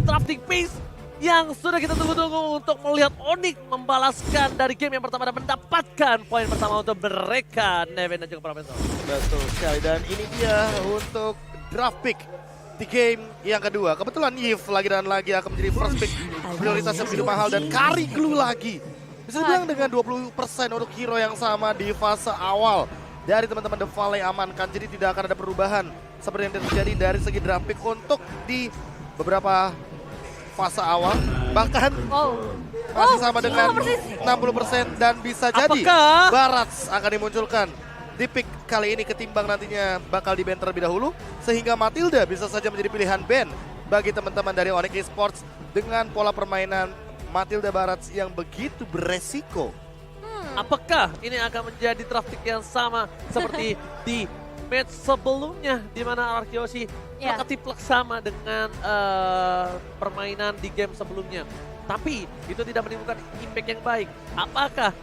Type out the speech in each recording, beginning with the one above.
drafting pace yang sudah kita tunggu-tunggu untuk melihat Onyx membalaskan dari game yang pertama dan mendapatkan poin pertama untuk mereka, Nevin dan juga Profesor. Betul sekali, dan ini dia untuk draft pick di game yang kedua. Kebetulan Yves lagi dan lagi akan menjadi first pick prioritas yang begitu mahal dan Kari Glue lagi. Bisa bilang dengan 20% untuk hero yang sama di fase awal dari teman-teman The Valley amankan. Jadi tidak akan ada perubahan seperti yang terjadi dari segi draft pick untuk di beberapa fase awal. Bahkan masih sama dengan 60% dan bisa jadi Apakah Barats akan dimunculkan di pick kali ini ketimbang nantinya bakal di ban terlebih dahulu. Sehingga Matilda bisa saja menjadi pilihan ban bagi teman-teman dari Onyx Esports dengan pola permainan Matilda Barats yang begitu beresiko. apakah ini akan menjadi draft pick yang sama seperti di match sebelumnya di mana Arkeoshi ketiplak sama dengan permainan di game sebelumnya. Tapi itu tidak menimbulkan impact yang baik. Apakah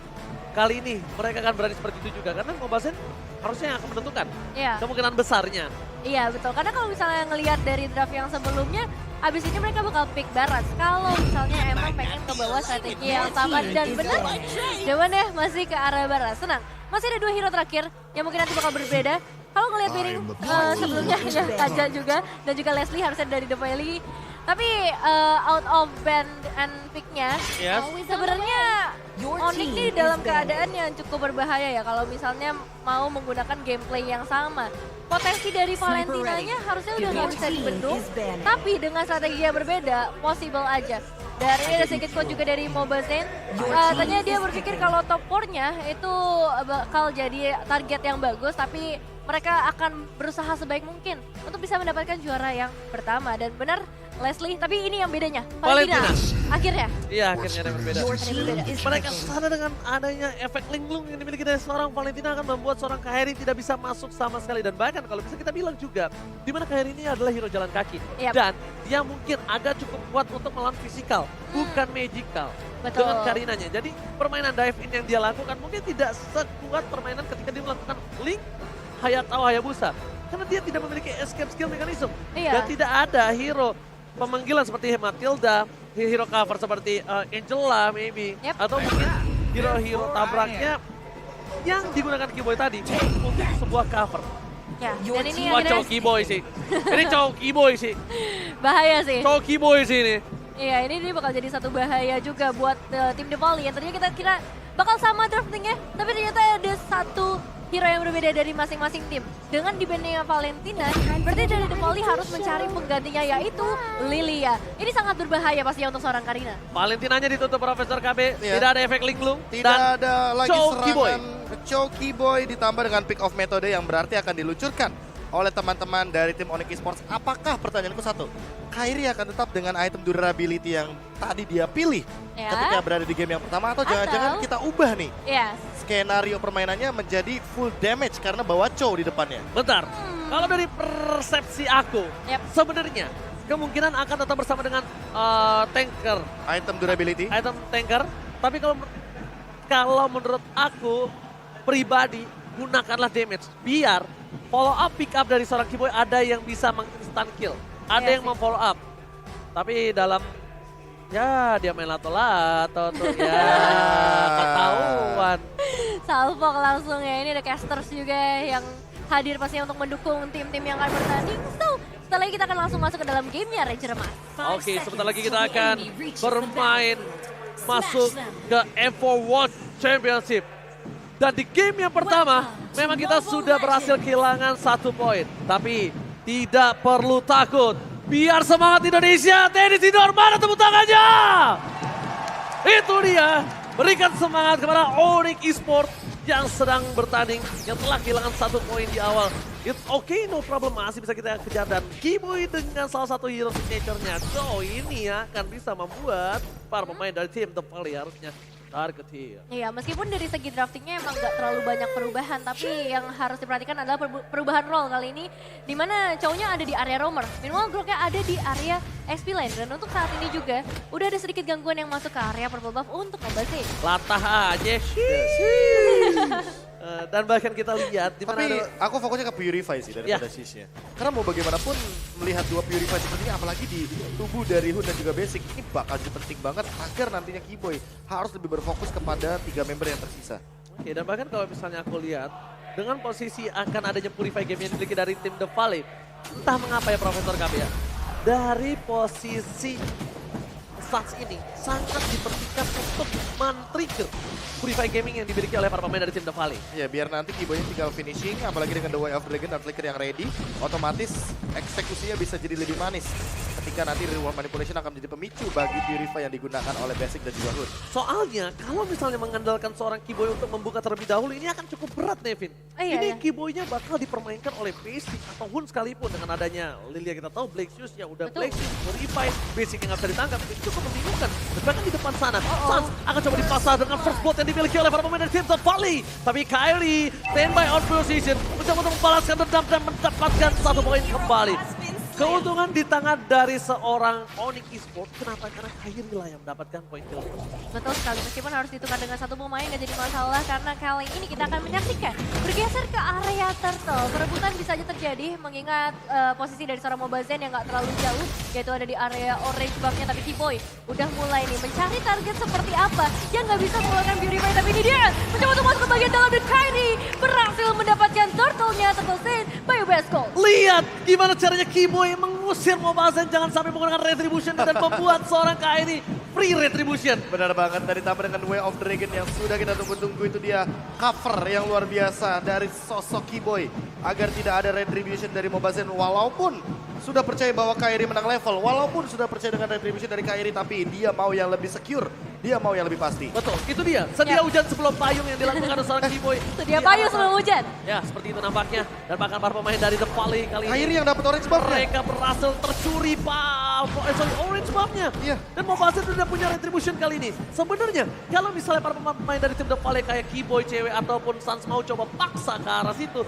kali ini mereka akan berani seperti itu juga? Karena Mobile Legends harusnya yang akan menentukan kemungkinan besarnya. Iya betul, karena kalau misalnya ngelihat dari draft yang sebelumnya, abis ini mereka bakal pick Barats. Kalau misalnya emang pengen ke bawah strategi yang sama dan benar, jawabannya masih ke arah Barats. Tenang, masih ada 2 hero terakhir yang mungkin nanti bakal berbeda. Kalau ngelihat Biring sebelumnya ya Kaja juga dan juga Leslie harusnya dari The Valley. Tapi out of band and pick-nya sebenarnya Onyx ini dalam keadaan yang cukup berbahaya ya kalau misalnya mau menggunakan gameplay yang sama. Potensi dari Valentinanya harusnya udah nggak bisa dibendung, tapi dengan strategi yang berbeda, possible aja. Dan ini ada sedikit quote juga dari Mobile Legends. Tanya dia berpikir kalau top 4-nya itu bakal jadi target yang bagus, tapi mereka akan berusaha sebaik mungkin untuk bisa mendapatkan juara yang pertama. Dan benar Leslie, tapi ini yang bedanya. Valentina. Akhirnya. Iya, akhirnya ada yang berbeda. Mereka sadar dengan adanya efek linglung yang dimiliki dari seorang Valentina akan membuat seorang Kairi tidak bisa masuk sama sekali. Dan bahkan kalau bisa kita bilang juga, di mana Kairi ini adalah hero jalan kaki. Dan dia mungkin agak cukup kuat untuk melawan fisikal, bukan magical. Betul. Dengan Karinanya. Jadi permainan dive in yang dia lakukan mungkin tidak sekuat permainan ketika dia melakukan link Hayatao Hayabusa. Karena dia tidak memiliki escape skill mechanism. Dan tidak ada hero pemanggilan seperti Matilda, hero cover seperti Angela maybe. Atau mungkin hero-hero tabraknya yang digunakan Keyboy tadi untuk sebuah cover. Ya, dan ini Wah, cowok Keyboy sih. Ini cowok Keyboy sih. Bahaya sih. Cowok Keyboy sih ini. Iya, ini bakal jadi satu bahaya juga buat tim The Valley. Yang tadinya kita kira bakal sama draftingnya, tapi ternyata ada satu hero yang berbeda dari masing-masing tim. Dengan di-bandnya Valentina, berarti dari The Valley harus mencari penggantinya yaitu Lilia. Ini sangat berbahaya pastinya untuk seorang Karina. Valentinanya ditutup Profesor KB, tidak ada efek linglung. Tidak ada lagi serangan Choky Boy ditambah dengan pick off metode yang berarti akan diluncurkan oleh teman-teman dari tim Onyx Esports. Apakah, pertanyaanku satu, Kairi akan tetap dengan item durability yang tadi dia pilih ketika berada di game yang pertama, atau jangan-jangan kita ubah nih skenario permainannya menjadi full damage karena bawa Chow di depannya? Bentar, kalau dari persepsi aku, sebenarnya kemungkinan akan tetap bersama dengan tanker. Item durability? Item tanker, tapi kalau menurut aku pribadi, gunakanlah damage. Biar follow up pick up dari seorang Keyboy ada yang bisa meng-instant kill. Ada yang memfollow up. Tapi dalam, dia main lato-lato tuh ya, ketahuan. Salvo langsung ya, ini ada casters juga yang hadir pastinya untuk mendukung tim-tim yang akan bertanding. So, setelah lagi kita akan langsung masuk ke dalam gamenya Ranger Emas. Oke, sebentar lagi kita akan bermain masuk ke M4 World Championship. Dan di game yang pertama, memang kita sudah berhasil kehilangan 1 poin. Tapi tidak perlu takut. Biar semangat Indonesia, tenis indoor, mana tepuk tangannya? Itu dia, berikan semangat kepada Onyx Esports yang sedang bertanding, yang telah kehilangan 1 poin di awal. It's okay, no problem, masih bisa kita kejar. Dan Keyboy dengan salah satu hero signature-nya, ini akan bisa membuat para pemain dari tim The Valley harusnya target here. Iya, meskipun dari segi draftingnya emang gak terlalu banyak perubahan, tapi yang harus diperhatikan adalah perubahan role kali ini, di mana cowoknya ada di area roamer, minimal Groknya ada di area XP lane. Dan untuk saat ini juga udah ada sedikit gangguan yang masuk ke area purple buff untuk Mobile Legends. Latah aja. Dan bahkan kita lihat di mana Tapi ada aku fokusnya ke Purify sih daripada Sisnya. Karena mau bagaimanapun melihat dua Purify seperti ini, apalagi di tubuh dari Hun dan juga Basic, ini bakal jadi penting banget agar nantinya Keyboy harus lebih berfokus kepada 3 member yang tersisa. Oke, dan bahkan kalau misalnya aku lihat dengan posisi akan adanya Purify game yang dimiliki dari tim The Valley, entah mengapa ya Profesor KB ya, dari posisi Suns ini sangat dipertikan untuk men-trigger Purify Gaming yang dimiliki oleh para pemain dari tim The Valley. Ya biar nanti Keyboy tinggal finishing, apalagi dengan The Way of Dragon dan Flicker yang ready, otomatis eksekusinya bisa jadi lebih manis. Ketika nanti reward manipulation akan menjadi pemicu bagi Purify yang digunakan oleh Basic dan juga Hun. Soalnya kalau misalnya mengandalkan seorang Keyboy untuk membuka terlebih dahulu, ini akan cukup berat Nevin. Ini Keyboy-nya bakal dipermainkan oleh Basic atau Hun sekalipun dengan adanya Lilia kita tahu Black Shoes ya udah Black Shoes, Purify, Basic yang nggak bisa ditangkap, ini cukup membingungkan. Dan bahkan di depan sana, Suns akan coba dipasang dengan first blood yang dimiliki oleh para pemain dari tim The Valley. Tapi Kyrie standby on position, mencoba untuk membalaskan dendam dan mendapatkan 1 poin kembali. Keuntungan di tangan dari seorang Onyx Esports. Kenapa? Karena Kyrie lah yang mendapatkan poin kill. Betul sekali, meskipun harus ditukar dengan 1 pemain gak jadi masalah karena kali ini kita akan menyaksikan bergeser ke area turtle. Perebutan bisa aja terjadi mengingat posisi dari seorang Mobazen yang gak terlalu jauh, yaitu ada di area orange buff-nya. Tapi Keyboy udah mulai nih mencari target seperti apa yang gak bisa mengeluarkan Purify. Tapi ini dia mencoba untuk masuk ke bagian dalam dan Kyrie berhasil mendapatkan turtle-nya, Turtle Saint, Bayo Besko. Lihat gimana caranya Keyboy mengusir Mobazen jangan sampai menggunakan retribution dan membuat seorang Kyrie free retribution. Benar banget, tadi tambah dengan Way of Dragon yang sudah kita tunggu-tunggu, itu dia cover yang luar biasa dari sosok Keyboy agar tidak ada retribution dari Mobazen. Walaupun sudah percaya bahwa Kyrie menang level, walaupun sudah percaya dengan retribution dari Kyrie, tapi dia mau yang lebih secure, dia mau yang lebih pasti. Betul, itu dia. Sedia hujan sebelum payung yang dilakukan oleh seorang Keyboy. Sedia payung sebelum hujan. Ya, seperti itu nampaknya. Dan bahkan para pemain dari The Valley kali ini, Kyrie yang dapat orange buff. mereka berhasil tercuri orange buff-nya. Iya. Dan Mobazen sudah punya retribution kali ini. Sebenarnya kalau misalnya para pemain dari tim The Valley kayak Keyboy, cewek ataupun Suns mau coba paksa ke arah situ,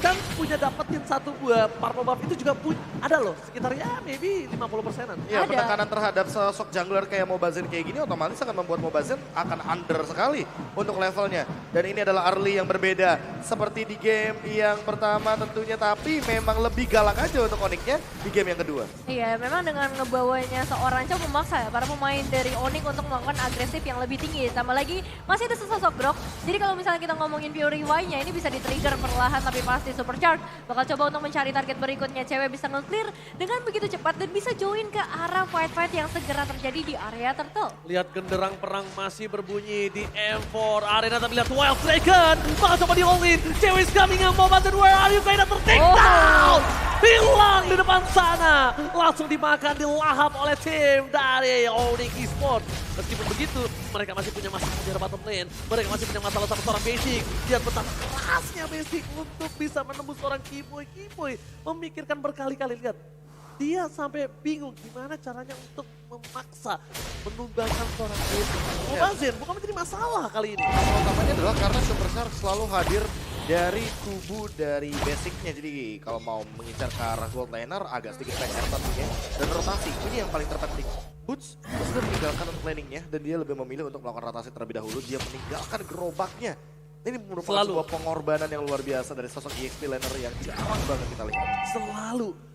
dan punya dapetin 1 buah purple buff itu juga ada loh. Sekitar ya maybe 50%-an. Ya, penekanan terhadap sosok jungler kayak Mobazen kayak gini otomatis akan membuat Mobazen akan under sekali untuk levelnya. Dan ini adalah early yang berbeda. Seperti di game yang pertama tentunya, tapi memang lebih galak aja untuk Onyx-nya di game yang kedua. Iya, memang dengan ngebawanya seorang Chow memaksa ya para pemain dari Onyx untuk melakukan agresif yang lebih tinggi. Tambah lagi masih ada sesosok Grok. Jadi kalau misalnya kita ngomongin Purify-nya ini bisa di-trigger perlahan tapi pasti supercharge. Bakal coba untuk mencari target berikutnya. Cewek bisa nge-clear dengan begitu cepat dan bisa join ke arah fight-fight yang segera terjadi di area turtle. Lihat genderang perang masih berbunyi di M4 Arena, tapi lihat Wild Dragon bakal coba di all in. Cewek is coming up, Mobazen, where are you? Kayaknya ter-take down. Hilang di depan sana. Langsung dimakan, dilahap oleh tim dari Onyx Esports. Meskipun begitu, mereka masih punya masalah di bottom lane. Mereka masih punya masalah sama seorang Basic. Lihat betapa kerasnya Basic untuk bisa menembus seorang Keyboy. Keyboy memikirkan berkali-kali, lihat. Dia sampai bingung gimana caranya untuk memaksa menumbangkan seorang Basic. Mobazen bukan menjadi masalah kali ini. Masalah utamanya adalah karena Superstar selalu hadir dari tubuh dari Basicnya. Jadi kalau mau mengincar ke arah gold laner agak sedikit back tentunya. Dan rotasi, ini yang paling terpenting. Boots sudah meninggalkan planningnya dan dia lebih memilih untuk melakukan rotasi terlebih dahulu. Dia meninggalkan gerobaknya. Ini merupakan sebuah pengorbanan yang luar biasa dari sosok EXP laner yang jarang banget kita lihat.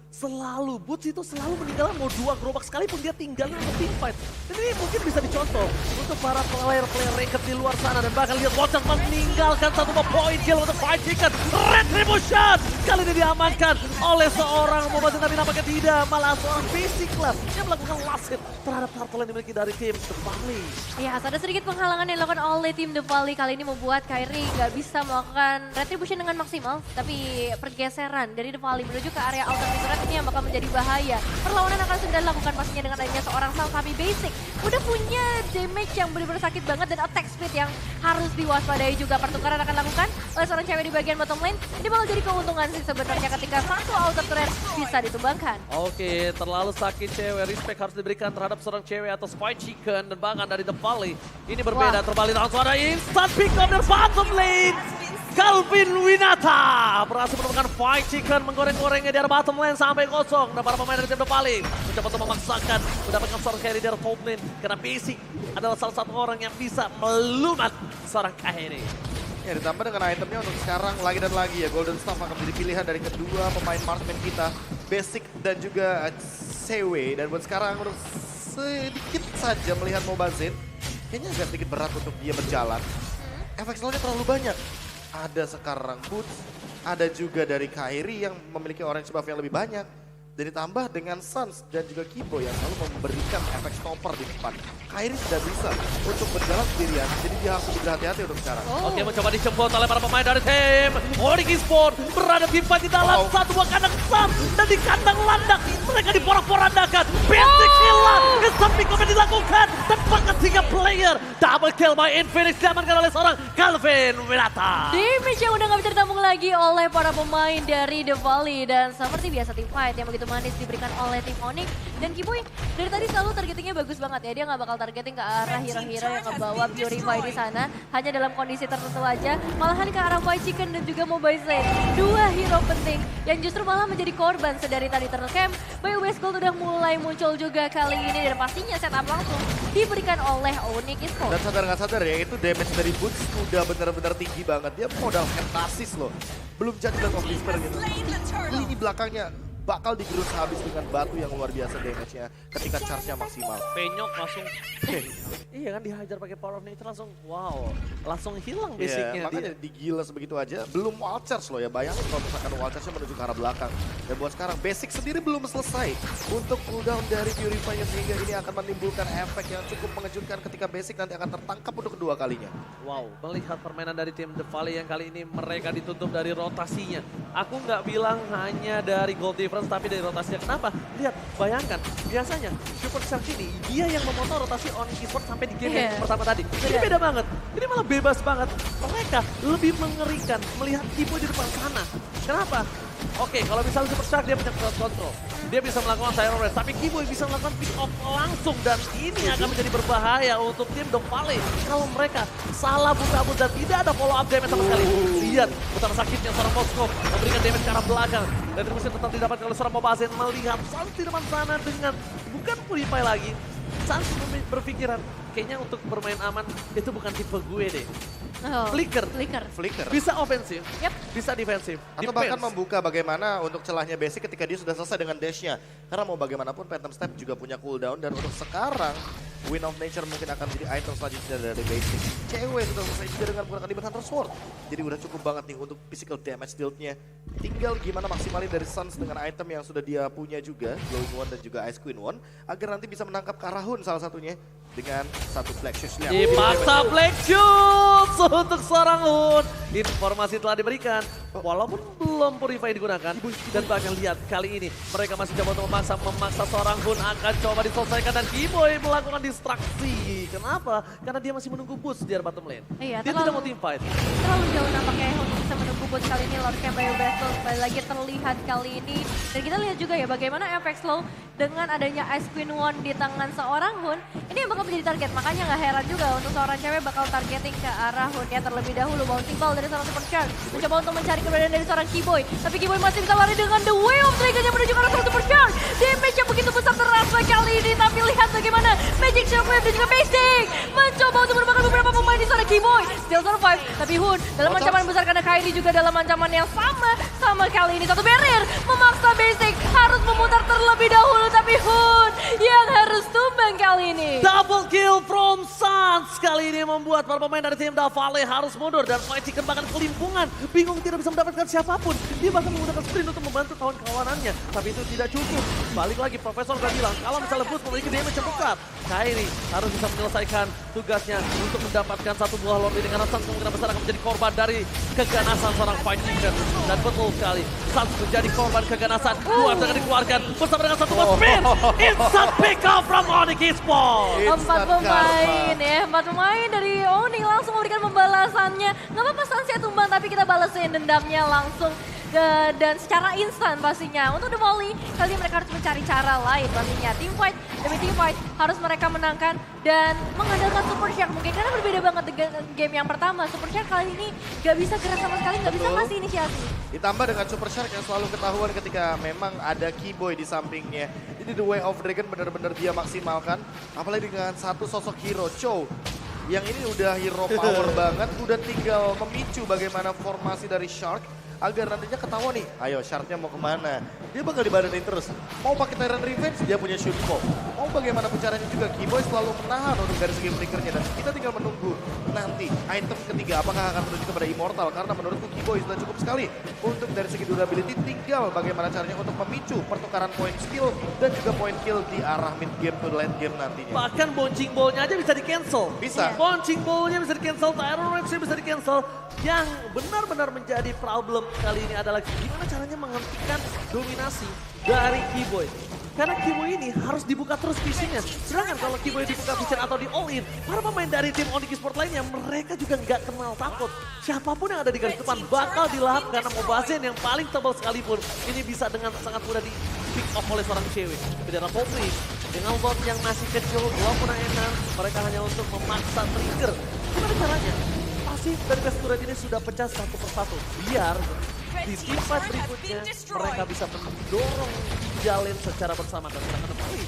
Selalu Boots itu selalu meninggalkan mau 2 gerobak sekalipun dia tinggalin untuk team fight. Dan ini mungkin bisa dicontoh untuk para player-player ranked di luar sana. Dan bahkan lihat Watcher meninggalkan 1 poin kill untuk Fight Chicken. Retribution kali ini diamankan oleh seorang Mobazen, tapi nampaknya tidak, malah seorang Basic lah yang melakukan last hit terhadap turtle yang dimiliki dari tim The Valley. Ya, ada sedikit penghalangan yang dilakukan oleh tim The Valley kali ini membuat Kyrie nggak bisa melakukan retribution dengan maksimal. Tapi pergeseran dari The Valley menuju ke area alternative red ini yang bakal menjadi bahaya. Perlawanan akan segera dilakukan pastinya dengan adanya seorang Sal, tapi Basic udah punya damage yang benar-benar sakit banget dan attack speed yang harus diwaspadai juga. Pertukaran akan dilakukan oleh seorang cewek di bagian bottom lane. Ini bakal jadi keuntungan sih sebenarnya ketika 1 outer turret bisa ditumbangkan. Oke, terlalu sakit cewek. Respect harus diberikan terhadap seorang cewek atau Fight Chicken. Dan bahkan dari The Valley ini berbeda. Terbalik langsung ada instant pick up dari bottom lane. Calvin Winata berhasil menemukan Fight Chicken, menggoreng-gorengnya di arah bottom lane sampai kosong. Dan para pemain dari tim The Valley mencoba untuk memaksakan mendapatkan seorang carry dari top lane. Karena Basic adalah salah satu orang yang bisa melumat seorang Kyrie. Ya, ditambah dengan itemnya untuk sekarang lagi dan lagi ya. Golden Staff akan menjadi pilihan dari kedua pemain marksman kita. Basic dan juga CW. Dan buat sekarang untuk sedikit saja melihat Mobazin. Kayaknya agak sedikit berat untuk dia berjalan. Efek slownya terlalu banyak. Ada sekarang Boots, ada juga dari Kairi yang memiliki orange buff yang lebih banyak. Dan ditambah dengan Suns dan juga Kibo yang selalu memberikan efek stopper di depan. Kairi tidak bisa untuk berjalan sendirian, jadi dia harus lebih berhati-hati untuk sekarang. Oke, mencoba dijemput oleh para pemain dari tim Onyx Esports. Berada tim fight di dalam satu buah kandang Suns dan di kandang landak. Mereka diporak-porandakan. Basic hilang. Kesamping komen dilakukan. Tanpa ketiga player. Double kill by Infinix diamankan oleh seorang Calvin Winata. Damage yang udah gak bisa ditambung lagi oleh para pemain dari The Valley. Dan seperti biasa tim fight yang begitu manis diberikan oleh tim Onyx. Dan Kiboy dari tadi selalu targetingnya bagus banget ya. Dia gak bakal targeting ke arah hero-hero yang ngebawa Purify di sana. Hanya dalam kondisi tertentu aja. Malahan ke arah White Chicken dan juga Mobile Zane. Dua hero penting yang justru malah menjadi korban sedari tadi tercamp. Bayu West Gold udah mulai muncul juga kali ini. Dan pastinya setup langsung diberikan oleh Onyx Esports. Dan sadar nggak sadar ya, itu damage dari Boots udah benar-benar tinggi banget. Dia modal hentasis loh. Belum jadi Land of Despair gitu. Lini belakangnya bakal digerus habis dengan batu yang luar biasa damage-nya ketika charge-nya maksimal. Penyok langsung. Iya kan dihajar pakai Power of Nature langsung wow. Langsung hilang basicnya. Makanya digila sebegitu aja. Belum wall charge loh ya. Bayangin kalau misalkan wall charge-nya menuju ke arah belakang. Dan buat sekarang basic sendiri belum selesai untuk cooldown dari Purify-nya, sehingga ini akan menimbulkan efek yang cukup mengejutkan ketika basic nanti akan tertangkap untuk kedua kalinya. Wow, melihat permainan dari tim The Valley yang kali ini mereka ditutup dari rotasinya. Aku nggak bilang hanya dari gold difference tapi dari rotasinya. Kenapa? Lihat, bayangkan biasanya Super Shark ini dia yang memotong rotasi Onyx Esports sampai di game yang pertama tadi. Ini beda banget. Ini malah bebas banget. Mereka lebih mengerikan melihat Kibo di depan sana. Kenapa? Oke, kalau misalnya Super Shark dia punya crowd control. Dia bisa melakukan Siren Race, tapi Kibo bisa melakukan pick off langsung. Dan ini akan menjadi berbahaya untuk tim The Valley. Kalau mereka salah buta-but dan tidak ada follow up damage sama sekali. Lihat, betapa sakitnya seorang Moskov memberikan damage ke arah belakang. Dan terus tetap didapatkan oleh seorang Mobazin melihat Sans di depan sana dengan bukan Purify lagi. Sans berpikiran, kayaknya untuk bermain aman itu bukan tipe gue deh. Flicker. Bisa ofensif, bisa defensif. Atau bahkan membuka bagaimana untuk celahnya basic ketika dia sudah selesai dengan dash-nya. Karena mau bagaimanapun Phantom Step juga punya cooldown. Dan untuk sekarang, Wind of Nature mungkin akan menjadi item selanjutnya dari basic. Cewek sudah selesai juga dengan menggunakan Demon Hunter Sword. Jadi udah cukup banget nih untuk physical damage deal-nya. Tinggal gimana maksimalin dari Suns dengan item yang sudah dia punya juga, Glowing One dan juga Ice Queen One, agar nanti bisa menangkap Karahun salah satunya dengan satu Black Shoes-nya. Dipaksa Black Shoes untuk seorang Hun. Informasi telah diberikan, walaupun belum Purify digunakan. Dan bahkan lihat kali ini mereka masih coba untuk memaksa seorang Hun akan coba diselesaikan. Dan Kiboy melakukan distraksi. Kenapa? Karena dia masih menunggu boost di bottom lane. Iya, dia tidak mau team fight. Terlalu jauh nampaknya untuk bisa menunggu boost kali ini. Lord Camp Bayo Battle kembali lagi terlihat kali ini. Dan kita lihat juga ya bagaimana efek slow dengan adanya Ice Queen One di tangan seorang Hun. Ini yang bakal menjadi target. Makanya nggak heran juga untuk seorang cewek bakal targeting ke arah Hun ya terlebih dahulu. Bouncing ball dari seorang Super Shark. Mencoba untuk mencari keberadaan dari seorang Kiboy. Tapi Kiboy masih bisa lari dengan The Way of Dragon yang menuju ke arah seorang Super Shark. Damage yang begitu besar terasa kali ini. Tapi lihat bagaimana Magic Shockwave dan juga Basic mencoba untuk merupakan beberapa pemain di sana. Kiboy still survive. Tapi Hun dalam ancaman besar karena Kairi juga dalam ancaman yang sama kali ini. Satu barrier memaksa Basic harus memutar terlebih dahulu. Tapi Hun yang harus tumbang kali ini. Double kill from Suns kali ini membuat para pemain dari tim The Valley harus mundur. Dan White Chicken bahkan kelimpungan. Bingung tidak bisa mendapatkan siapapun. Dia bahkan menggunakan sprint untuk membantu kawan-kawanannya. Tapi itu tidak cukup. Balik lagi Profesor udah bilang kalau misalnya Boost memiliki damage yang besar, Kairi harus bisa menyelesaikan tugasnya untuk mendapatkan satu buah Lord ini. Karena Suns kemungkinan besar akan menjadi korban dari keganasan seorang White Chicken. Dan betul sekali, Suns menjadi korban keganasan. Keluar dengan dikeluarkan bersama dengan satu buah spin. Instant pick up from Onyx Esports. 4 pemain dari Onyx langsung memberikan pembalasannya. Nggak apa-apa Suns tumbang tapi kita balesin dendamnya langsung. Dan secara instan pastinya. Untuk The Volley, kali ini mereka harus mencari cara lain pastinya. Team fight demi team fight harus mereka menangkan dan mengandalkan Super Shark mungkin. Karena berbeda banget dengan game yang pertama. Super Shark kali ini gak bisa gerak sama sekali, gak bisa ngasih inisiasi. Ditambah dengan Super Shark yang selalu ketahuan ketika memang ada Kiboy di sampingnya. Jadi The Way of Dragon benar-benar dia maksimalkan. Apalagi dengan satu sosok hero, Chow. yang ini udah hero power banget, udah tinggal memicu bagaimana formasi dari Shark agar nantinya ketahuan nih, ayo Sharknya mau kemana. Dia bakal dibadanin terus. Mau pakai Tyrant Revenge, dia punya shoot pop. Mau bagaimanapun caranya juga, Keyboy selalu menahan untuk dari segi flickernya. Dan kita tinggal menunggu nanti item ketiga apakah akan menuju kepada Immortal. Karena menurutku Keyboy sudah cukup sekali untuk dari segi durability. Tinggal bagaimana caranya untuk memicu pertukaran poin skill dan juga poin kill di arah mid game to late game nantinya. Bahkan bouncing ball-nya aja bisa di-cancel. Bisa. Bouncing ball-nya bisa di-cancel, Tyrant Revenge bisa di-cancel. Yang benar-benar menjadi problem kali ini adalah gimana caranya menghentikan dominasi dari Keyboy. Karena Keyboy ini harus dibuka terus visionnya. Sedangkan kalau Keyboy dibuka vision atau di all in, para pemain dari tim Onyx Esports lainnya mereka juga nggak kenal takut. Siapapun yang ada di garis depan bakal dilahap karena Mobazen yang paling tebal sekalipun ini bisa dengan sangat mudah di pick off oleh seorang cewek. Tidak ada Popri dengan Lord yang masih kecil, 2 punah enak, mereka hanya untuk memaksa trigger. Gimana caranya? Pasti dari best turret ini sudah pecah satu persatu. Biar di team fight berikutnya mereka bisa mendorong jalin secara bersama dan mereka kembali.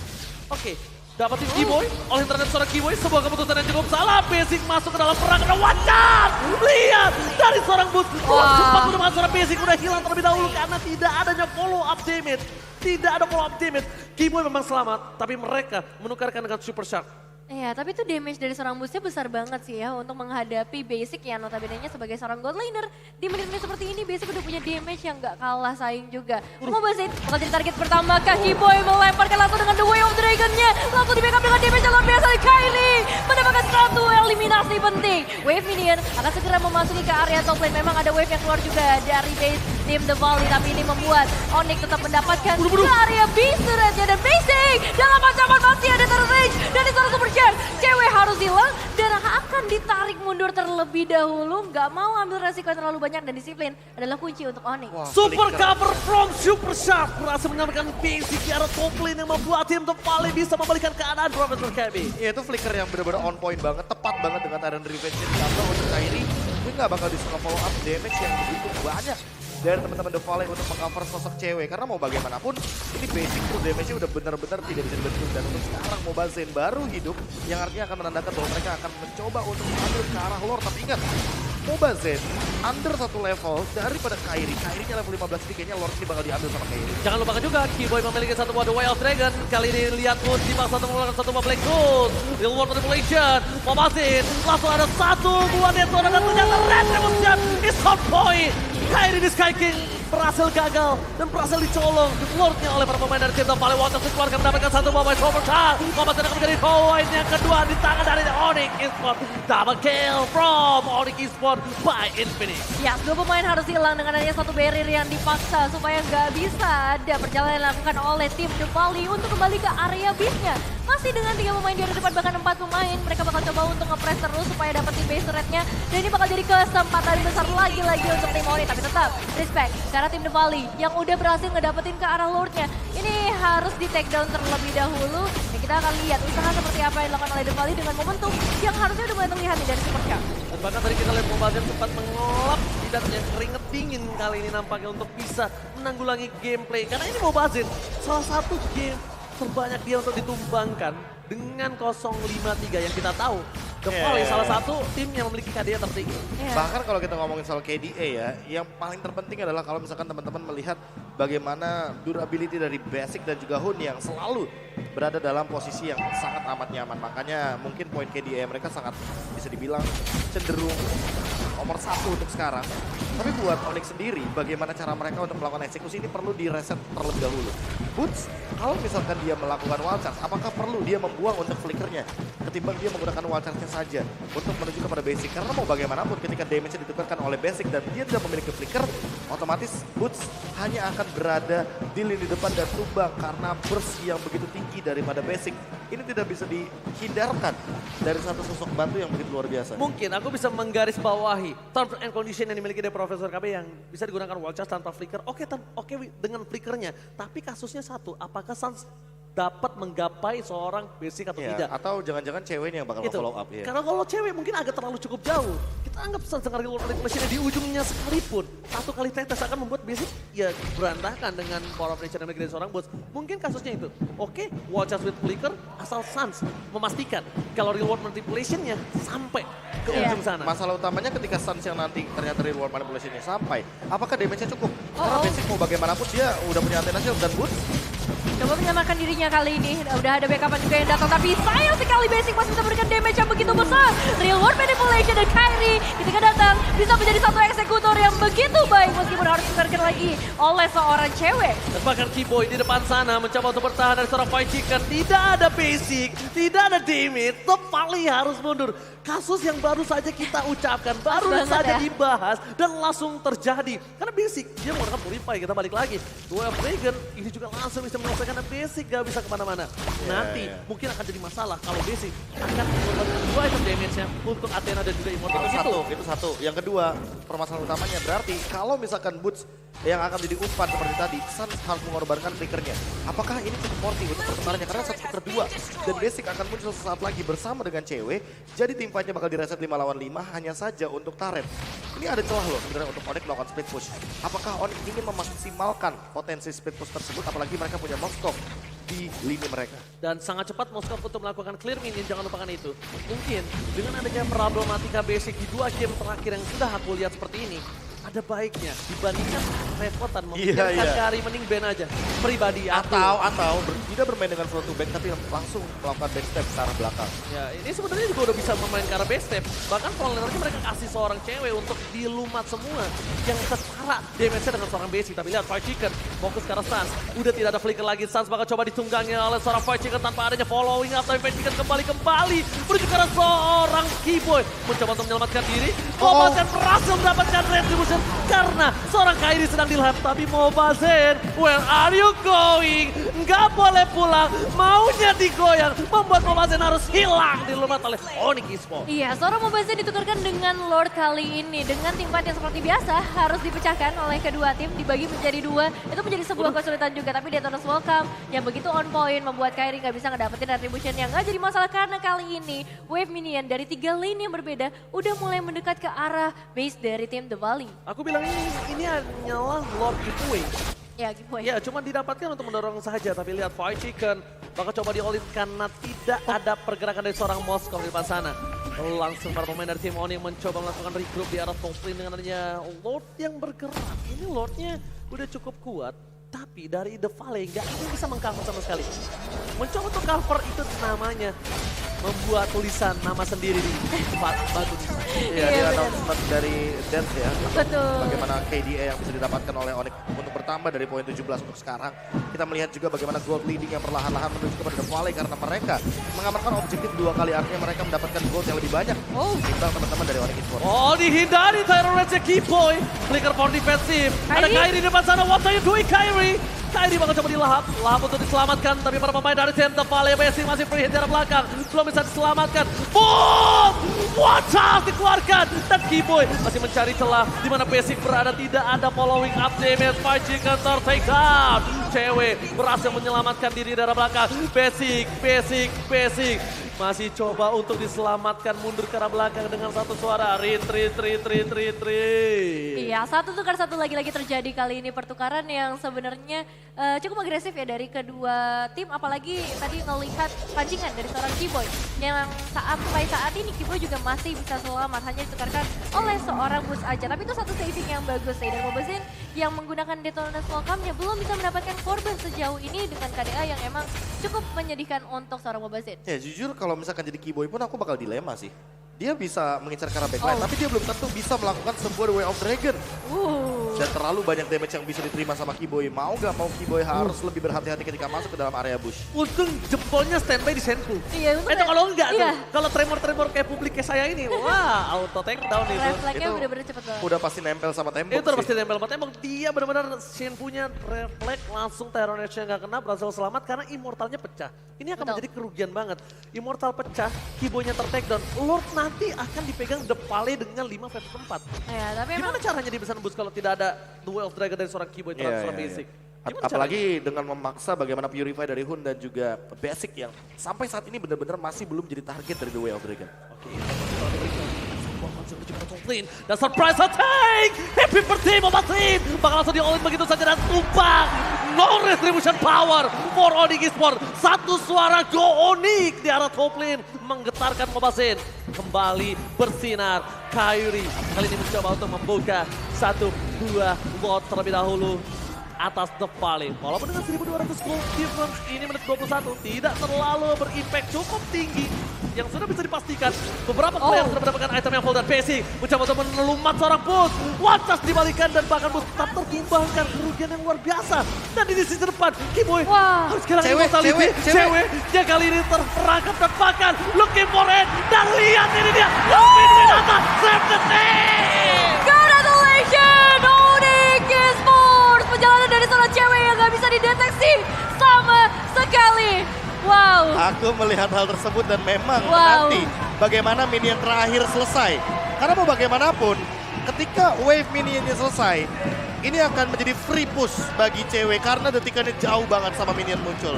Oke, dapatin Keyboy oleh terhadap seorang Keyboy, sebuah keputusan yang cukup salah. Basic masuk ke dalam perang, ada wacat. Lihat dari seorang Boots. Sempat menemukan seorang Basic udah hilang terlebih dahulu karena tidak adanya follow up damage. Tidak ada follow up damage. Keyboy memang selamat, tapi mereka menukarkan dengan Super Shark. Iya, tapi itu damage dari seorang boostnya besar banget sih ya untuk menghadapi Basic yang notabene-nya sebagai seorang god laner. Di menit-menit seperti ini Basic udah punya damage yang gak kalah saing juga. Mobazen bakal jadi target pertama, Kaki Boy melemparkan langsung dengan The Way of Dragon-nya. Langsung di backup dengan damage yang luar biasa dari Kylie. Mendapatkan satu eliminasi penting. Wave minion akan segera memasuki ke area top lane. Memang ada wave yang keluar juga dari base tim The Valley. Tapi ini membuat Onyx tetap mendapatkan ke area B-turretnya. Dan Basic dalam ancaman masih ada turret range dari seorang Super Shark. Cewek harus hilang dan akan ditarik mundur terlebih dahulu. Nggak mau ambil resiko yang terlalu banyak dan disiplin adalah kunci untuk Onyx. Super cover from Super Shark berhasil menyelamatkan Basic di arah top lane yang membuat tim The Valley bisa membalikan keadaan Profesor KB. Iya, itu flicker yang benar-benar on point banget, tepat banget dengan Tyrant Revenge yang ditambah untuk Kyrie. Dia nggak bakal disuka follow up damage yang begitu banyak dari teman-teman The Valley untuk mengcover sosok cewek. Karena mau bagaimanapun, ini Basic tuh damage-nya udah benar-benar tidak bisa dibendung. Dan untuk sekarang Mobazen baru hidup, yang artinya akan menandakan bahwa mereka akan mencoba untuk mengambil ke arah lore. Tapi ingat, Mobazen under 1 level daripada Kyrie. Kyrie-nya level 15, jadi kayaknya lore ini bakal diambil sama Kyrie. Jangan lupakan juga, Keyboy memiliki satu buah The Way of Dragon. Kali ini lihat Moon dipaksa untuk mengeluarkan satu buah Black Gold. Real World Manipulation, Mobazen langsung ada satu buah Detona dan ternyata Red Revolution is on point. Kyrie di Sky King berhasil gagal dan berhasil dicolong Lordnya oleh para pemain dari tim The Valley. Waters dikeluarkan mendapatkan satu buah Super Shark. Mobazen akan menjadi poin yang kedua di tangan dari Onyx Esports. Double kill from Onyx Esports by Infinix. Ya, 2 pemain harus hilang dengan adanya satu barrier yang dipaksa supaya nggak bisa ada perjalanan yang dilakukan oleh tim The Valley untuk kembali ke area base-nya. Masih dengan 3 pemain di depan, bahkan 4 pemain. Mereka bakal coba untuk nge-press terus supaya dapetin base turret-nya. Dan ini bakal jadi kesempatan besar lagi-lagi untuk tim Onyx. Tapi tetap, respect. Karena tim The Valley yang udah berhasil ngedapetin ke arah Lord-nya. Ini harus di take down terlebih dahulu. Dan kita akan lihat usaha seperti apa yang dilakukan oleh The Valley dengan momentum yang harusnya udah mulai terlihat nih dari Super Shark. Dan bahkan tadi kita lihat Mobazen sempat mengelap jidatnya keringet dingin kali ini nampaknya untuk bisa menanggulangi gameplay. Karena ini Mobazen salah satu game terbanyak dia untuk ditumbangkan dengan 0-5-3 yang kita tahu. The Valley salah satu tim yang memiliki KDA tertinggi. Bahkan kalau kita ngomongin soal KDA ya, yang paling terpenting adalah kalau misalkan teman-teman melihat bagaimana durability dari Basic dan juga Hun yang selalu berada dalam posisi yang sangat amat nyaman. Makanya mungkin poin KDA mereka sangat bisa dibilang cenderung nomor 1 untuk sekarang. Tapi buat Onyx sendiri, bagaimana cara mereka untuk melakukan eksekusi ini perlu direset terlebih dahulu. Boots, kalau misalkan dia melakukan wild charge, apakah perlu dia membuang untuk flickernya ketimbang dia menggunakan wild charge-nya saja untuk menuju kepada Basic? Karena mau bagaimanapun ketika damage-nya ditukarkan oleh Basic dan dia tidak memiliki flicker, otomatis Boots hanya akan berada di lini depan dan tumbang karena burst yang begitu tinggi daripada Basic. Ini tidak bisa dihindarkan dari satu sosok bantu yang begitu luar biasa. Mungkin aku bisa menggarisbawahi terms and condition yang dimiliki dari Profesor KB yang bisa digunakan wall charge tanpa flicker. Oke dengan flickernya, tapi kasusnya satu, apakah Suns dapat menggapai seorang Basic atau tidak? Atau jangan-jangan cewek ini yang bakal follow up. Karena kalau cewek mungkin agak terlalu cukup jauh. Kita anggap Sansekai Real World Manipulation di ujungnya sekalipun, satu kali tetes akan membuat Basic ya berantakan dengan Power of Nature yang dari seorang bos. Mungkin kasusnya itu, oke, watch out with Flicker, asal Sans memastikan kalau Real World Manipulation-nya sampai ke ujung sana. Masalah utamanya ketika Sans yang nanti ternyata Real World Manipulation-nya sampai, apakah damage-nya cukup? Karena Basic mau bagaimanapun dia udah punya antena shield dan boots. Coba menyelamatkan dirinya kali ini. Udah ada backupan juga yang datang, tapi sayang sekali Basic masih bisa memberikan damage yang begitu besar. Real World Manipulation dan Kairi ketika datang bisa menjadi satu eksekutor yang begitu baik meskipun harus diberikan lagi oleh seorang cewek. Dan bahkan Keyboy di depan sana mencoba untuk bertahan dari seorang Fight Chicken. Tidak ada Basic, tidak ada damage, Tepali harus mundur. Kasus yang baru saja kita ucapkan, baru saja dibahas dan langsung terjadi. Karena Basic, dia menggunakan Purify, kita balik lagi. Duel Dragon, ini juga langsung bisa menyelesaikan dan Basic gak bisa kemana-mana. Nanti mungkin akan jadi masalah kalau Basic akan mengorbankan 2 item damage-nya untuk Athena dan juga Immortal. Itu satu. Yang kedua, permasalahan utamanya berarti kalau misalkan Boots yang akan jadi umpan seperti tadi, Sans harus mengorbankan flickernya. Apakah ini cukup worthy untuk pertukarannya? Karena 1/2 dan Basic akan muncul sesaat lagi bersama dengan cewek. Jadi tim fight-nya bakal direset 5 lawan 5 hanya saja untuk turret. Ini ada celah loh sebenarnya untuk Onyx melakukan split push. Apakah Onyx ingin memaksimalkan potensi split push tersebut? Apalagi mereka punya Moskov di lini mereka. Dan sangat cepat Moskov untuk melakukan clear minion, jangan lupakan itu. Mungkin dengan adanya problematika Basic di 2 game terakhir yang sudah aku lihat seperti ini, ada baiknya dibandingkan repotan membiarkan Kari mending ban aja. Pribadi aku. Atau tidak bermain dengan front to back tapi langsung melakukan backstep ke arah belakang. Ya ini sebenarnya juga udah bisa bermain ke arah backstep. Bahkan fall lanernya mereka kasih seorang cewek untuk dilumat semua. Yang setara damage-nya dengan seorang Basic. Tapi lihat Fight Chicken fokus ke arah Sans. Udah tidak ada flicker lagi. Sans bakal coba ditunggangi oleh seorang Fight Chicken tanpa adanya following up. Tapi Fight Chicken kembali menuju ke arah seorang Keyboy. Mencoba untuk menyelamatkan diri. Mobazen berhasil mendapatkan retribution karena seorang Kairi sedang dilap. Tapi Mobazen, where are you going? Nggak boleh pulang, maunya digoyang. Membuat Mobazen harus hilang dilumat oleh Onyx Esports. Iya, seorang Mobazen ditukarkan dengan Lord kali ini. Dengan tim fight yang seperti biasa harus dipecahkan oleh kedua tim, dibagi menjadi 2. Itu menjadi sebuah kesulitan juga. Tapi Detona's Welcome yang begitu on point membuat Kairi nggak bisa ngedapetin retribution yang nggak jadi masalah. Karena kali ini wave minion dari 3 lane yang berbeda udah mulai mendekat ke arah base dari tim The Valley. Aku bilang ini hanyalah Lord giveaway. Ya, giveaway. Ya, cuma didapatkan untuk mendorong saja. Tapi lihat Fight Chicken bakal coba di-all-in karena tidak ada pergerakan dari seorang Moskov di depan sana. Langsung para pemain dari tim Oni mencoba melakukan regroup di arah top lane dengan adanya Lord yang bergerak. Ini Lordnya udah cukup kuat. Tapi dari The Valley nggak ada yang bisa mengcover sama sekali. Mencoba untuk cover itu namanya membuat tulisan nama sendiri di tempat batu. Iya, dia announcement dari Dance ya. Betul. Bagaimana KDA yang bisa didapatkan oleh Onyx untuk bertambah dari poin 17 untuk sekarang. Kita melihat juga bagaimana gold leading yang perlahan-lahan menuju kepada The Valley karena mereka mengamankan objektif 2 kali, artinya mereka mendapatkan gold yang lebih banyak. Timbang teman-teman dari Onyx Esports. Oh, dihindari Tyron Rage Keyboy. Flicker for defensif. Ada Kairi di depan sana. What are you doing, Kairi? Kairi bakal coba dilahap. Lahap untuk diselamatkan. Tapi para pemain dari tim The Valley Basic masih free hit dari belakang. Belum bisa diselamatkan. Boom! Watch out dikeluarkan. Dan Keyboy masih mencari celah. Di mana Basic berada. Tidak ada following up damage. Fight Chicken take down. Cewek berhasil menyelamatkan diri dari belakang. Basic. Masih coba untuk diselamatkan mundur ke arah belakang dengan satu suara. Retreat. Iya, satu tukar satu lagi terjadi kali ini. Pertukaran yang sebenarnya cukup agresif ya dari kedua tim. Apalagi tadi ngelihat pancingan dari seorang Keyboy. Yang sampai saat ini Keyboy juga masih bisa selamat. Hanya ditukarkan oleh seorang Boots aja. Tapi itu satu saving yang bagus ya. Dan Mobazen yang menggunakan Detona's Welcome-nya belum bisa mendapatkan korban sejauh ini dengan KDA yang emang cukup menyedihkan untuk seorang Mobazen. Ya jujur kalau misalkan jadi Keyboy pun aku bakal dilema sih. Dia bisa mengincar ke arah backline, tapi dia belum tentu bisa melakukan sebuah Way of Dragon. Dan terlalu banyak damage yang bisa diterima sama Keyboy. Mau gak mau Keyboy harus lebih berhati-hati ketika masuk ke dalam area bush. Untung jempolnya standby di Senpu. Iya, untung Itu kalau enggak iya. tuh, kalau tremor kayak publik kayak saya ini, wah auto take down itu. Refleksnya Itu bener-bener cepet banget. Udah pasti nempel sama tembok Itu udah sih. pasti nempel sama tembok. Dia benar-benar Senpunya refleks langsung Terror Edge-nya nggak kena, berhasil selamat karena Immortalnya pecah. Ini akan menjadi kerugian banget. Immortal pecah, Keyboy-nya ter-take down. Lord nanti akan dipegang The Valley dengan 5 versus 4. Ya, tapi emang Gimana caranya dia bisa nembus kalau tidak ada Duel of Dragon dari seorang Keyboy terhadap seorang Basic? Gimana Apalagi dengan memaksa bagaimana Purify dari Hun dan juga Basic yang sampai saat ini benar-benar masih belum jadi target dari The Way of Dragon. Oke, kalau diberikan sebuah konsep Toplin dan surprise attack. Happy birthday Mobile Team. Bakal langsung di-all-in begitu saja dan tumpang. No retribution power for Onyx Esports. Satu suara Go Onyx di arah Toplin menggetarkan Mobile Scene. Kembali bersinar. Kairi kali ini mencoba untuk membuka 1-2 lot terlebih dahulu atas The Valley. Walaupun dengan 1200 gold difference ini menit 21 tidak terlalu berimpact cukup tinggi. Yang sudah bisa dipastikan beberapa player sudah mendapatkan item yang full dan basic. Mencoba untuk menelumat seorang Bus. Wacas dibalikan dan bahkan Bus tetap tertumbangkan kerugian yang luar biasa. Dan di sisi depan Kiboy harus kehilangan immortality. Ceweknya kali ini terperangkap dan bahkan looking for it. Dan lihat ini dia. Lupin Winata save the team. Congratulations Onyx Esports. Perjalanan dari seorang cewek yang gak bisa dideteksi sama sekali. Wow. Aku melihat hal tersebut dan memang nanti bagaimana minion terakhir selesai. Karena mau bagaimanapun, ketika wave minionnya selesai, ini akan menjadi free push bagi cewek karena detikannya jauh banget sama minion muncul.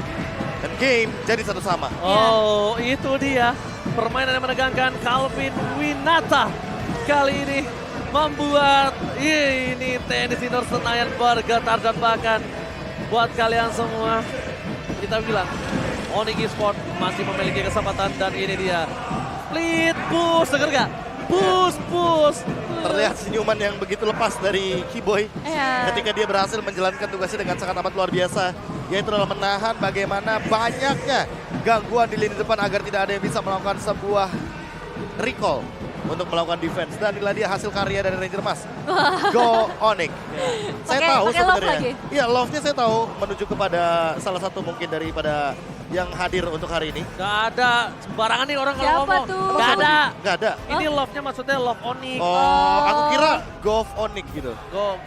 Dan game jadi satu sama. Oh, itu dia. Permainan yang menegangkan Calvin Winata. Kali ini membuat ini tenis indoor Senayan bergetar dan bahkan buat kalian semua kita bilang Onyx Esports masih memiliki kesempatan dan ini dia. Split push, denger gak? Push. Terlihat senyuman yang begitu lepas dari Kiboy ketika dia berhasil menjalankan tugasnya dengan sangat amat luar biasa. Yaitu adalah menahan bagaimana banyaknya gangguan di lini depan agar tidak ada yang bisa melakukan sebuah recall untuk melakukan defense. Dan inilah dia hasil karya dari Ranger Mas. Go Onyx. Saya tahu sebenarnya. Iya, love-nya saya tahu menuju kepada salah satu mungkin daripada yang hadir untuk hari ini. Gak ada sembarangan nih orang kalau ngomong. Tuh? Gak ada. Ini love-nya maksudnya love Onyx. Oh, aku kira Go Onyx gitu.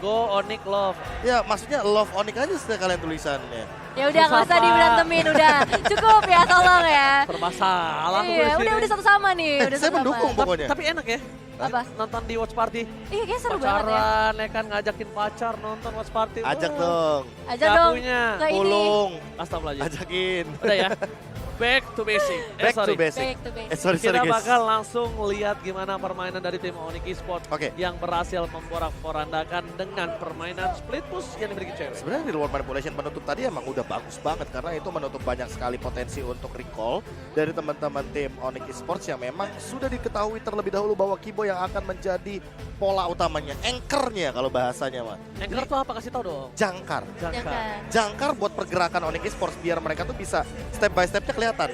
Go Onyx love. Ya, maksudnya love Onyx aja setiap kalian tulisannya. Ya udah nggak usah diberantemin, udah cukup ya, tolong ya. Bermasalah. Iya, udah satu sama nih. Udah Saya satu mendukung sama. pokoknya. Tapi enak ya. Apa? Nonton di watch party. Iya, kayak seru banget ya. Pacaran ya kan ngajakin pacar nonton watch party. Ajak dong. Ajak dong punya. ke ini. Pulung. Astagfirullahaladzim. Ajakin. Udah ya. Back to basic. Back to basic. Back to basic. Sorry Kita guys. bakal langsung lihat gimana permainan dari tim Onyx Esports Oke. yang berhasil memporak-porandakan dengan permainan split push yang dimiliki cewek. Sebenarnya di luar manipulation penutup tadi emang udah bagus banget karena itu menutup banyak sekali potensi untuk recall dari teman-teman tim Onyx Esports yang memang sudah diketahui terlebih dahulu bahwa Kibo yang akan menjadi pola utamanya, anchor-nya kalau bahasanya mah. Anchor tuh apa? Kasih tau dong. Jangkar. Jangkar. Buat pergerakan Onyx Esports biar mereka tuh bisa step by stepnya kelihatan.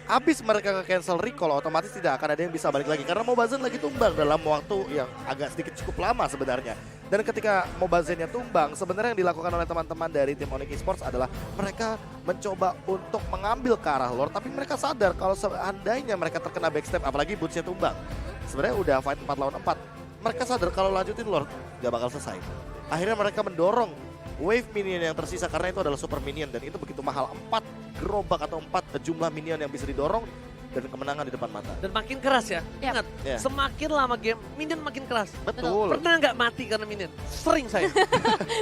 Abis mereka cancel recall otomatis tidak akan ada yang bisa balik lagi karena Mobazen lagi tumbang dalam waktu yang agak sedikit cukup lama sebenarnya. Dan ketika Mobazennya tumbang, sebenarnya yang dilakukan oleh teman-teman dari tim Onyx Esports adalah mereka mencoba untuk mengambil ke arah Lord, tapi mereka sadar kalau seandainya mereka terkena backstep apalagi bootsnya tumbang. Sebenarnya udah fight 4 lawan 4. Mereka sadar kalau lanjutin Lord gak bakal selesai. Akhirnya mereka mendorong wave minion yang tersisa karena itu adalah super minion dan itu begitu mahal. 4 gerobak atau 4 jumlah minion yang bisa didorong dan kemenangan di depan mata. Dan makin keras ya. Ingat, semakin lama game minion makin keras. Betul. Pernah nggak mati karena minion? Sering saya.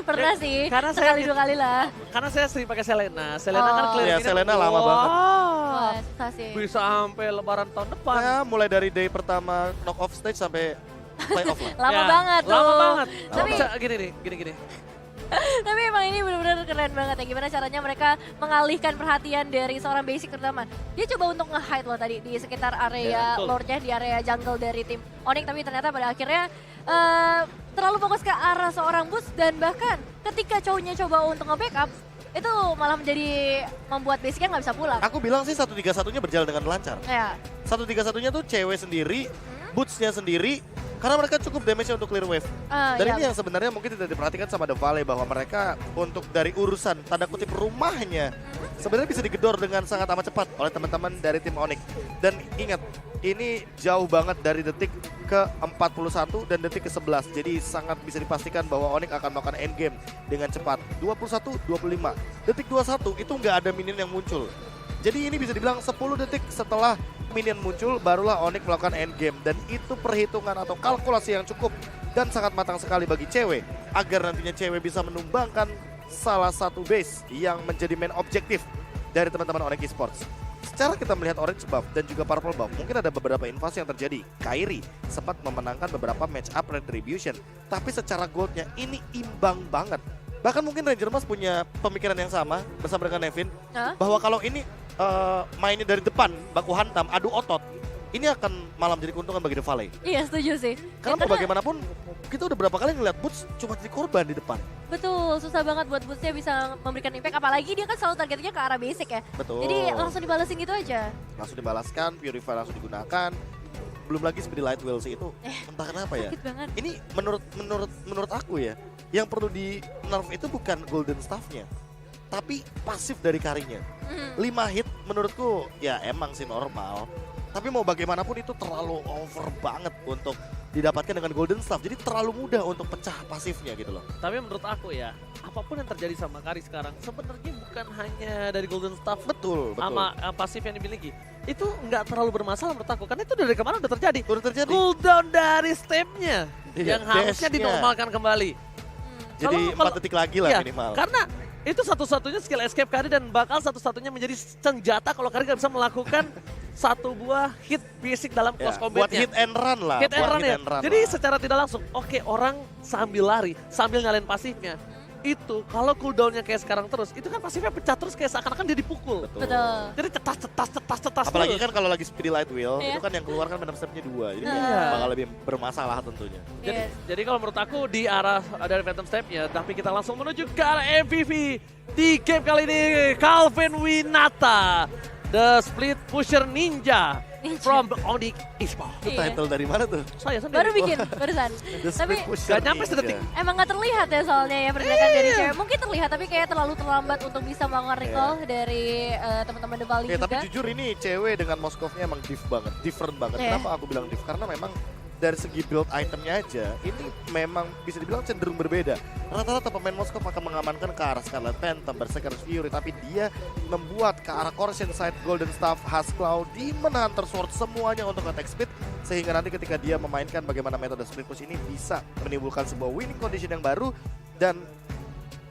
Pernah sih. Karena sekali dua kali lah. Karena saya sering pakai Selena. Selena kan clear ya, minion. Selena lama banget. Wah, susah sih. Bisa sampai lebaran tahun depan. Ya, mulai dari day pertama knock off stage sampai playoff lah. Lama banget tuh. Lama banget. Tapi Bisa gini nih, gini. Tapi emang ini benar-benar keren banget ya, gimana caranya mereka mengalihkan perhatian dari seorang basic terutama. Dia coba untuk nge-hide loh tadi di sekitar area Lordnya, di area jungle dari tim Onyx, tapi ternyata pada akhirnya terlalu fokus ke arah seorang Boost dan bahkan ketika cowoknya coba untuk nge-backup, itu malah menjadi membuat basicnya nggak bisa pulang. Aku bilang sih 1-3-1-nya berjalan dengan lancar. Ya. 1-3-1-nya tuh cewek sendiri, Boots-nya sendiri, karena mereka cukup damage-nya untuk clear wave. Dan ini yang sebenarnya mungkin tidak diperhatikan sama The Valley bahwa mereka untuk dari urusan tanda kutip rumahnya sebenarnya bisa digedor dengan sangat amat cepat oleh teman-teman dari tim Onyx. Dan ingat, ini jauh banget dari detik ke-41 dan detik ke-11. Jadi sangat bisa dipastikan bahwa Onyx akan melakukan endgame dengan cepat. 21-25. Detik 21 itu nggak ada minion yang muncul. Jadi ini bisa dibilang 10 detik setelah minion muncul barulah Onyx melakukan endgame. Dan itu perhitungan atau kalkulasi yang cukup dan sangat matang sekali bagi cewek agar nantinya cewek bisa menumbangkan salah satu base yang menjadi main objektif dari teman-teman Onyx Esports. secara kita melihat orange buff dan juga purple buff, mungkin ada beberapa invasi yang terjadi. Kairi sempat memenangkan beberapa match up Retribution, tapi secara goldnya ini imbang banget. Bahkan mungkin Ranger Mas punya pemikiran yang sama bersama dengan Nevin, bahwa kalau ini mainnya dari depan, baku hantam, adu otot, ini akan malah menjadi keuntungan bagi The Valley. Iya, setuju sih. Karena mau bagaimanapun, kita udah berapa kali ngeliat Boots cuma jadi korban di depan. Betul, susah banget buat Boots-nya bisa memberikan impact, apalagi dia kan selalu targetnya ke arah basic ya. Betul. Jadi langsung dibalesin gitu aja. Langsung dibalaskan, Purify langsung digunakan. Belum lagi Speedy Light Wheel sih itu, entah kenapa ya. Sakit banget. Ini menurut aku ya, yang perlu di nerf itu bukan Golden Staff-nya, tapi pasif dari Karinya. 5 hit menurutku ya emang sih normal. Tapi mau bagaimanapun itu terlalu over banget untuk didapatkan dengan Golden Staff. Jadi terlalu mudah untuk pecah pasifnya gitu loh. Tapi menurut aku ya, apapun yang terjadi sama Kari sekarang, sebenarnya bukan hanya dari Golden Staff Betul. sama pasif yang dimiliki. Itu nggak terlalu bermasalah menurut aku, karena itu dari kemarin udah terjadi. Udah terjadi. Cooldown dari stepnya Iya, yang harusnya dash-nya. dinormalkan kembali. Jadi Kalau- 4 detik lagi lah Iya, minimal. Karena itu satu-satunya skill escape Kari dan bakal satu-satunya menjadi senjata kalau Kari nggak bisa melakukan satu buah hit basic dalam Ya, close buat combatnya. hit and run lah. Hit and buat run ya. Jadi lah. secara tidak langsung, oke, orang sambil lari, sambil nyalain pasifnya. Itu kalau cooldownnya kayak sekarang terus, itu kan pasifnya pecah terus kayak seakan-akan dia dipukul. Betul. Jadi cetas Apalagi terus. kan kalau lagi Speedy Light Wheel, Iya. itu kan yang keluar kan Venom Step-nya 2. Jadi Iya. bakal lebih bermasalah tentunya. Yes. Jadi kalau menurut aku di arah dari Phantom Step-nya, tapi kita langsung menuju ke arah MVP di game kali ini, Calvin Winata, The Split Pusher Ninja from Onyx Esports. Itu Iya. title dari mana tuh? Saya sendiri. Baru bikin, barusan. The Tapi Split Pusher gak nyampe Ninja. sedetik. emang gak terlihat ya soalnya ya pergerakan dari cewek. Mungkin terlihat tapi kayak terlalu terlambat untuk bisa melakukan recall dari teman-teman The Valley Ya, juga. tapi jujur ini cewek dengan Moskovnya emang different banget. Iya. Kenapa aku bilang diff? Karena memang dari segi build itemnya aja, ini memang bisa dibilang cenderung berbeda. Rata-rata pemain Moskov akan mengamankan ke arah Scarlet Phantom, Berserker Fury, tapi dia membuat ke arah Corruption Side, Golden Staff, Huskclaw, Demon Hunter Sword, semuanya untuk attack speed. Sehingga nanti ketika dia memainkan bagaimana metode split push ini bisa menimbulkan sebuah winning condition yang baru. Dan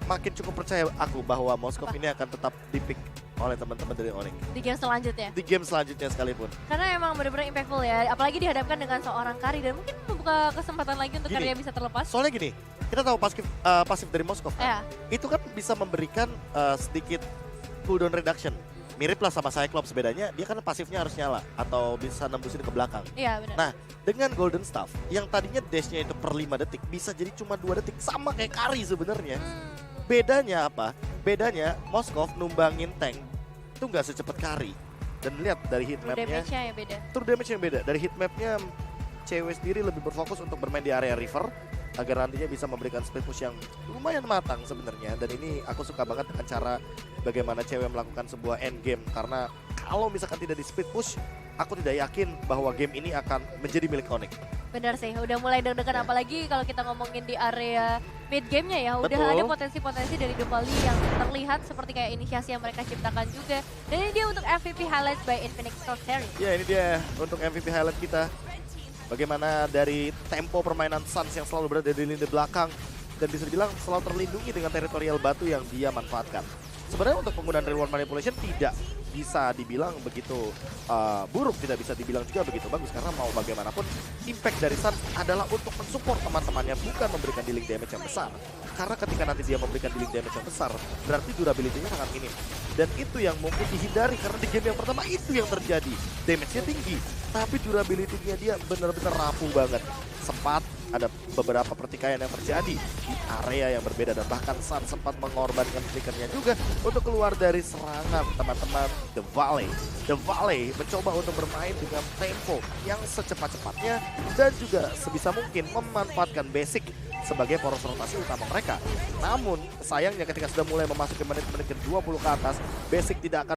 makin cukup percaya aku bahwa Moskov ini akan tetap dipick oleh teman-teman dari Onyx Di game selanjutnya. di game selanjutnya sekalipun. Karena emang benar-benar impactful ya. Apalagi dihadapkan dengan seorang Kari dan mungkin membuka kesempatan lagi untuk Gini. Kari bisa terlepas. Soalnya gini, kita tahu pasif dari Moskov Ya. kan, itu kan bisa memberikan sedikit cooldown reduction. Mirip lah sama Cyclops, bedanya dia kan pasifnya harus nyala atau bisa nembusin ke belakang. Iya benar. Nah, dengan Golden Staff yang tadinya dash-nya itu per 5 detik bisa jadi cuma 2 detik, sama kayak Kari sebenarnya. Bedanya apa? Bedanya Moskov numbangin tank itu nggak secepat Kari. Dan lihat dari True hitmapnya, damage-nya yang beda. true damage yang beda. Dari hitmapnya cewek sendiri lebih berfokus untuk bermain di area river agar nantinya bisa memberikan split push yang lumayan matang sebenarnya. Dan ini aku suka banget dengan cara bagaimana cewek melakukan sebuah end game, karena kalau misalkan tidak di split push, aku tidak yakin bahwa game ini akan menjadi milik Onyx. Benar sih, udah mulai deg-degan apalagi kalau kita ngomongin di area mid game-nya ya. Udah Betul. ada potensi-potensi dari The Valley yang terlihat seperti kayak inisiasi yang mereka ciptakan juga. Dan ini dia untuk MVP Highlights by Infinix Top Series. Ya, ini dia untuk MVP highlight kita. Bagaimana dari tempo permainan Suns yang selalu berada di lini belakang dan bisa dibilang selalu terlindungi dengan teritorial batu yang dia manfaatkan. Sebenarnya untuk penggunaan reward manipulation tidak bisa dibilang begitu buruk, tidak bisa dibilang juga begitu bagus, karena mau bagaimanapun impact dari Suns adalah untuk mensupport teman-temannya, bukan memberikan dealing damage yang besar. Karena ketika nanti dia memberikan dealing damage yang besar, berarti durability-nya sangat minim. Dan itu yang mungkin dihindari, karena di game yang pertama itu yang terjadi. Damage-nya tinggi, tapi durability-nya dia benar-benar rapuh banget. Sempat ada beberapa pertikaian yang terjadi di area yang berbeda, dan bahkan Sun sempat mengorbankan flickernya juga untuk keluar dari serangan teman-teman The Valley. The Valley mencoba untuk bermain dengan tempo yang secepat-cepatnya dan juga sebisa mungkin memanfaatkan basic sebagai poros rotasi utama mereka. Namun sayangnya ketika sudah mulai memasuki menit-menit ke-20 ke atas, basic tidak akan